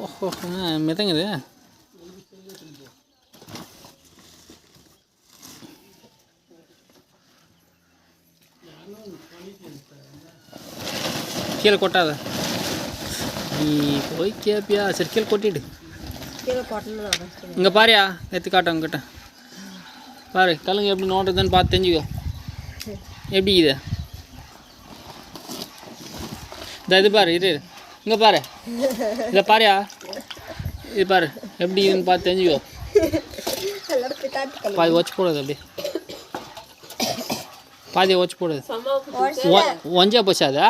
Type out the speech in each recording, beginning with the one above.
ஓஹோ மிதங்குது. கீழே கொட்டாத, நீ போய் கேப்பியா? சரி கீழே கொட்டிடு. இங்கே பாரியா, எடுத்து காட்டும் கிட்ட பாரு. கல்லுங்க எப்படி நோண்டுறதுன்னு பார்த்து தெரிஞ்சுக்கோ. எப்படி இது இது பாரு, இது இங்கே பாரு, இதை பாரியா, இது பாரு எப்படி இதுன்னு பார்த்து தெரிஞ்சுக்கோ. பாதி வச்சு போடுறது, அப்படியே பாதியை வச்சு போடுது. ஒஞ்சா போச்சாதா?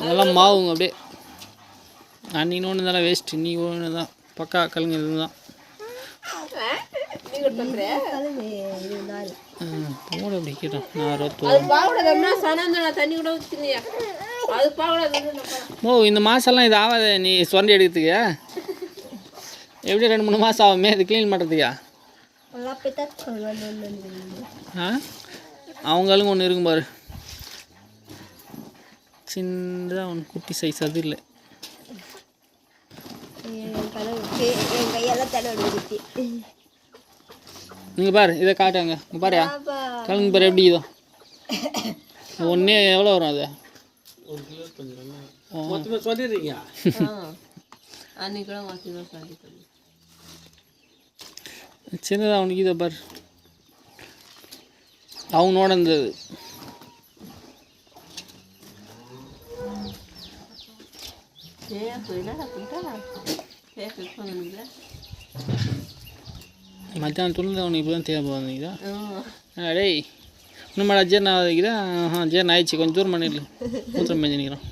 அதெல்லாம் மாவுங்க அப்படியே. அன்னைக்கு ஒன்று தான் வேஸ்ட்டு, நீ ஒன்று தான் பக்கா கல்லுங்க. இதுதான் போட அப்படி கேட்டோம். ஓ இந்த மாதம்லாம் இது ஆகாத, நீ சொரண்டி எடுக்கிறதுக்கு எப்படி 2-3 மாதம் ஆகுமே இது க்ளீன் பண்ணுறதுக்கா? அவங்களும் ஒன்று இருக்கும் பாரு, சின்னதாக ஒன்று குட்டி சைஸ். அது இல்லை நீங்கள் பாரு, இதை காட்டுங்க. இங்கே பாரு கலங்க பாரு எப்படி இதோ ஒன்றே எவ்வளோ வரும்? அது 1 கிலோ கொஞ்சம் சொல்லிடுறீங்க. சின்னதாக அவனுக்கு இதை பாரு, அவனோட இருந்தது. மத்தியானம் துணிந்து அவனுக்கு இப்போ தான் தேவை வந்தீங்களா? டேய் இன்னும் மேடம் ஜேர்னா ஆகுதா? ஜேர்னா ஆயிடுச்சு, கொஞ்சம் தூரம் பண்ணிடல. மூத்திரம் மேய்ஞ்சி நிற்கிறோம்.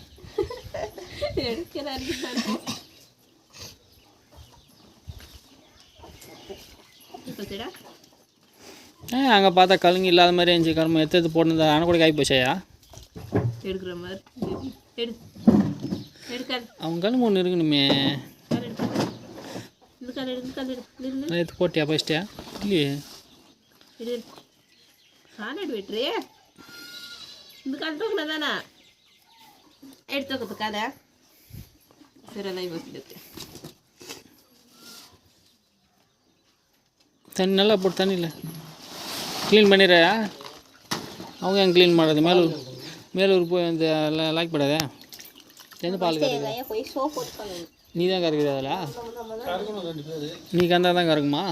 அங்கே பார்த்தா கலுங்கு இல்லாத மாதிரி இருந்துச்சு. கரும்பு எடுத்து போட்டு ஆனால் கூட காய் போச்சாயா? எடுக்கிற மாதிரி அவங்க கழும்பு ஒன்று இருக்கணுமே. எடுத்து போட்டியா ஃபஸ்ட்டியா? இல்லையே தண்ணி நல்லா போட்டு தண்ணியில் க்ளீன் பண்ணிடுறா. அவங்க எங்கே க்ளீன் பண்ணுறது? மேலூர் போய் அந்த லாக் படாதே. எந்த பால் கறக்குது? நீ தான் கறக்குது அதில்? நீ கறந்தா தான் கறக்குமா?